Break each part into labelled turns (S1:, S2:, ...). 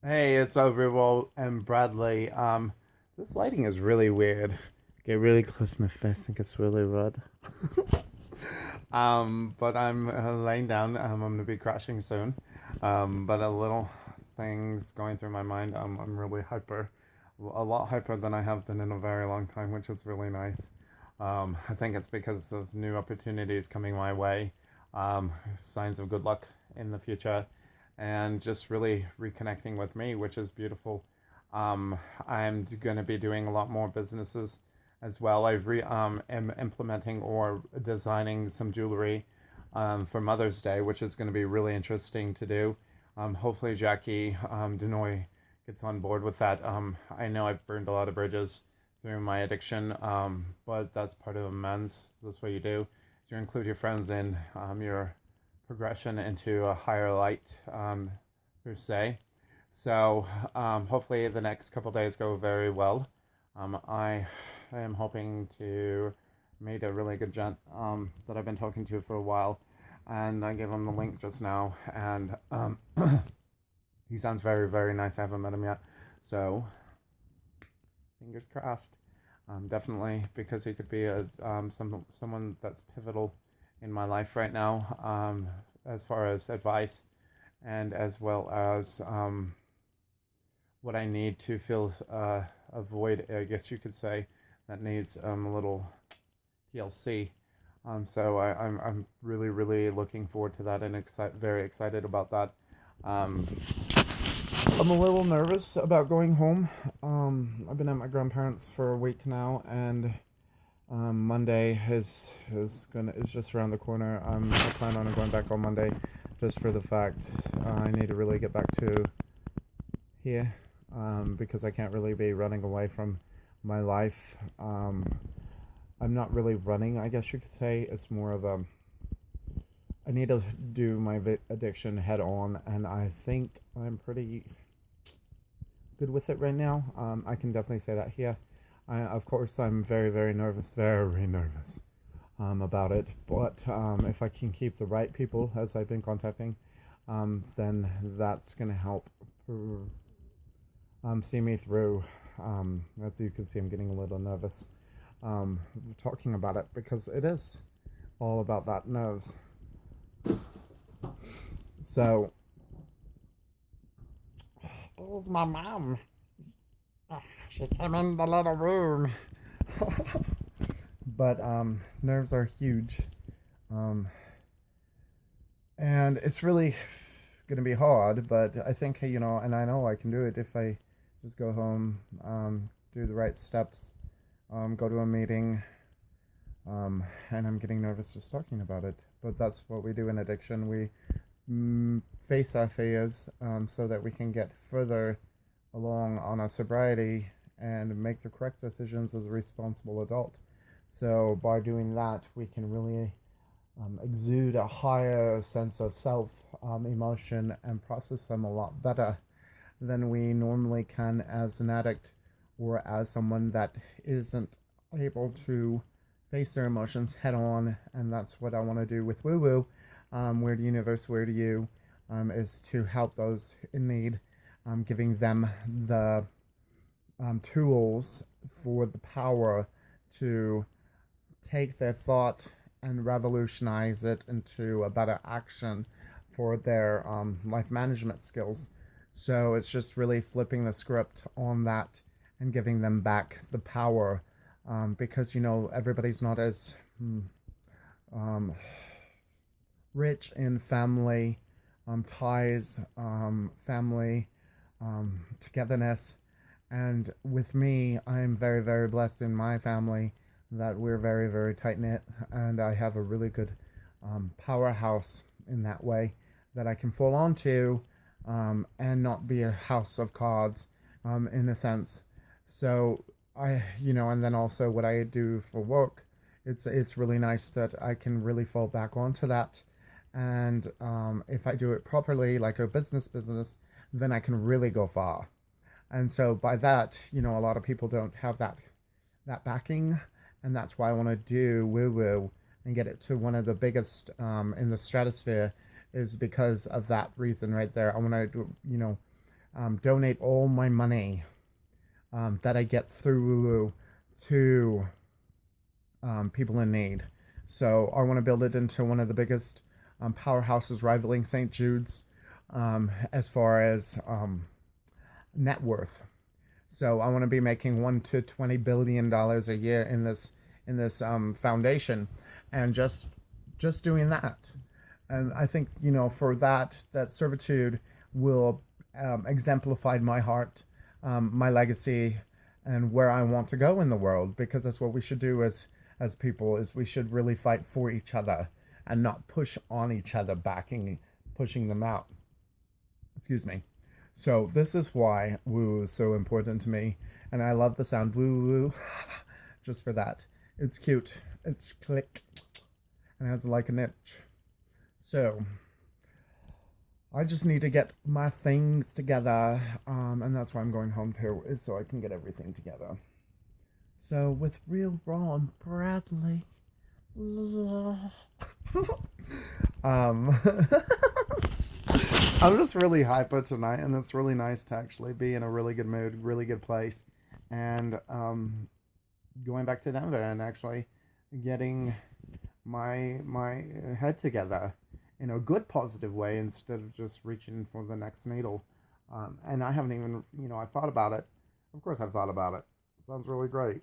S1: Hey, it's Overwall and Bradley. This lighting is really weird. Get really close to my face and gets really red. But I'm laying down. I'm gonna be crashing soon. But a little things going through my mind. I'm really hyper, a lot hyper than I have been in a very long time, which is really nice. I think it's because of new opportunities coming my way. Signs of good luck in the future and just really reconnecting with me, which is beautiful. I'm going to be doing a lot more businesses as well. Am implementing or designing some jewelry for Mother's Day, which is going to be really interesting to do. Hopefully, Jackie Denoy gets on board with that. I know I've burned a lot of bridges through my addiction, but that's part of amends. That's what you do. You include your friends in your progression into a higher light, per se. So hopefully the next couple days go very well. I am hoping to meet a really good gent that I've been talking to for a while, and I gave him the link just now, and he sounds very very nice. I haven't met him yet, so fingers crossed. Definitely because he could be someone that's pivotal in my life right now, as far as advice and as well as what I need to fill a void, I guess you could say, that needs a little TLC. So I'm really really looking forward to that and very excited about that. Um, I'm a little nervous about going home. I've been at my grandparents for a week now, and Monday is just around the corner. I plan on going back on Monday, just for the fact I need to really get back to here, because I can't really be running away from my life. Um, I'm not really running, I guess you could say. It's more of a I need to do my addiction head on, and I think I'm pretty good with it right now. I can definitely say that here. Of course, I'm very nervous about it. But if I can keep the right people, as I've been contacting, then that's going to help see me through. As you can see, I'm getting a little nervous talking about it because it is all about that nerves. So, it was my mom. She came in the little room. But nerves are huge. Um, and it's really going to be hard, but I think, and I know I can do it if I just go home, do the right steps, go to a meeting, and I'm getting nervous just talking about it. But that's what we do in addiction. We face our fears, so that we can get further along on our sobriety and make the correct decisions as a responsible adult. So by doing that, we can really exude a higher sense of self, emotion, and process them a lot better than we normally can as an addict or as someone that isn't able to face their emotions head on. And that's what I want to do with Woo Woo. Where the universe, where to you, is to help those in need, giving them the tools for the power to take their thought and revolutionize it into a better action for their life management skills. So it's just really flipping the script on that and giving them back the power, because everybody's not as um, rich in family ties, family togetherness. And with me, I'm very, very blessed in my family that we're very, very tight knit, and I have a really good powerhouse in that way that I can fall onto, and not be a house of cards, in a sense. So and then also what I do for work, it's really nice that I can really fall back onto that, and if I do it properly, like a business, then I can really go far. And so by that, a lot of people don't have that backing, and that's why I want to do Woo Woo and get it to one of the biggest in the stratosphere, is because of that reason right there. I want to, donate all my money that I get through to people in need. So I want to build it into one of the biggest powerhouses, rivaling St. Jude's as far as net worth. So I want to be making $1 to $20 billion a year in this foundation, and just doing that. And I think for that servitude will exemplify my heart, my legacy, and where I want to go in the world. Because that's what we should do as people, is we should really fight for each other and not push on each other, pushing them out. Excuse me. So this is why woo is so important to me, and I love the sound woo woo just for that. It's cute. It's click, and it has like an itch. So I just need to get my things together, and that's why I'm going home to, is so I can get everything together. So with Real Raw and Bradley, I'm just really hyper tonight, and it's really nice to actually be in a really good mood, really good place, and going back to Denver and actually getting my head together in a good, positive way instead of just reaching for the next needle. And I haven't even, I thought about it. Of course, I've thought about it. Sounds really great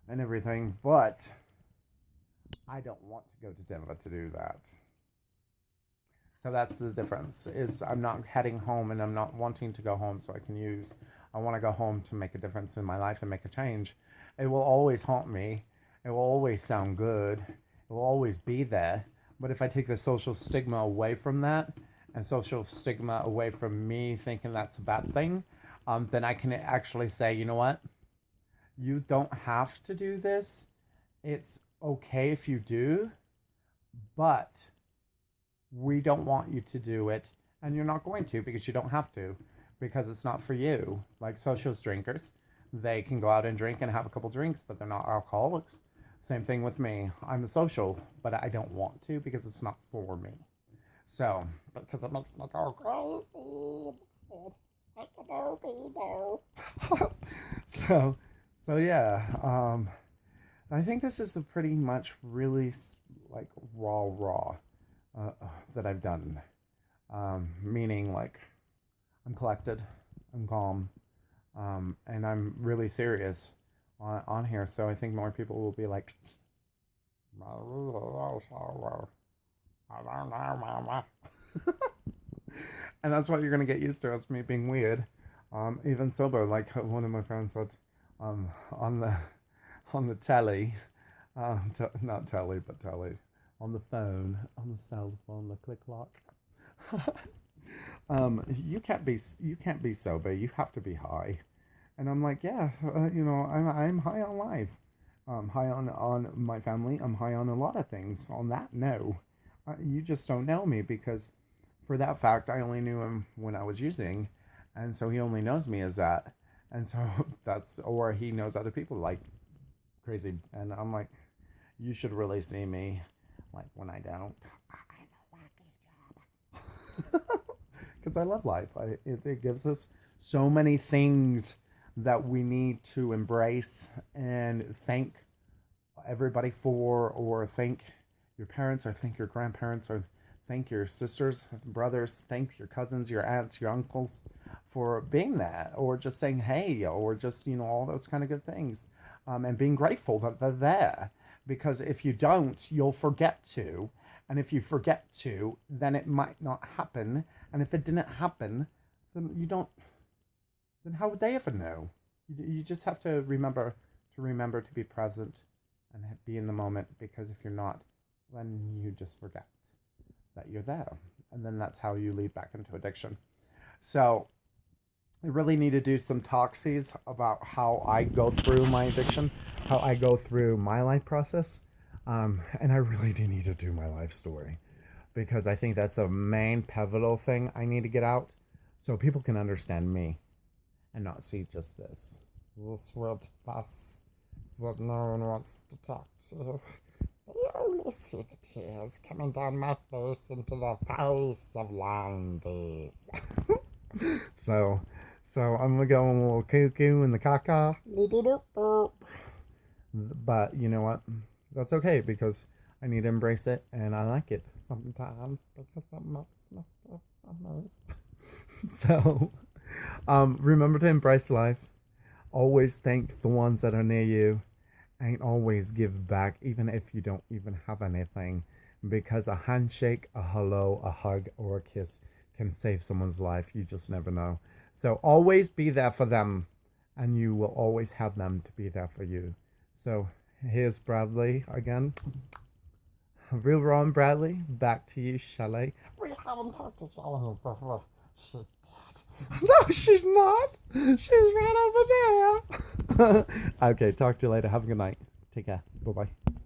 S1: and everything, but I don't want to go to Denver to do that. So that's the difference, is I'm not heading home, and I'm not wanting to go home so I can use. I want to go home to make a difference in my life and make a change. It will always haunt me. It will always sound good. It will always be there. But if I take the social stigma away from that, and social stigma away from me thinking that's a bad thing, then I can actually say, you know what? You don't have to do this. It's okay if you do, but we don't want you to do it, and you're not going to, because you don't have to, because it's not for you. Like socialist drinkers, they can go out and drink and have a couple drinks, but they're not alcoholics. Same thing with me. I'm a social, but I don't want to, because it's not for me. So, because it makes me go crazy. so yeah. I think this is the pretty much really like raw that I've done. Meaning, like, I'm collected, I'm calm, and I'm really serious on here. So I think more people will be like, and that's what you're gonna get used to. It's me being weird, even sober. Like one of my friends said, on the telly, not telly, but telly, on the phone, on the cell phone, the click lock. You can't be sober. You have to be high. And I'm like, yeah, I'm high on life. I'm high on my family. I'm high on a lot of things. On that, no, you just don't know me, because for that fact, I only knew him when I was using, and so he only knows me as that, and so or he knows other people like crazy, and I'm like, you should really see me, like when I don't. Because I love life. It gives us so many things that we need to embrace and thank everybody for, or thank your parents, or thank your grandparents, or thank your sisters, brothers, thank your cousins, your aunts, your uncles for being that, or just saying hey, or just, all those kind of good things, and being grateful that they're there. Because if you don't, you'll forget to. And if you forget to, then it might not happen. And if it didn't happen, then then how would they ever know? You just have to remember to be present and be in the moment, because if you're not, then you just forget that you're there. And then that's how you lead back into addiction. So I really need to do some talksies about how I go through my addiction, how I go through my life process. And I really do need to do my life story, because I think that's the main pivotal thing I need to get out, so people can understand me and not see just this red bus that no one wants to talk to. You only see the tears coming down my face into the face of Landis. So So I'm gonna go a little cuckoo in the caca.
S2: Doop-doop-boop.
S1: But you know what? That's okay because I need to embrace it and I like it sometimes because I'm not. So, remember to embrace life. Always thank the ones that are near you. And always give back, even if you don't even have anything. Because a handshake, a hello, a hug, or a kiss can save someone's life. You just never know. So always be there for them. And you will always have them to be there for you. So here's Bradley again. Real Ron Bradley, back to you, Shelley. We haven't talked to Shelley before. She's dead. No, she's not. She's right over there. Okay, talk to you later. Have a good night. Take care. Bye-bye.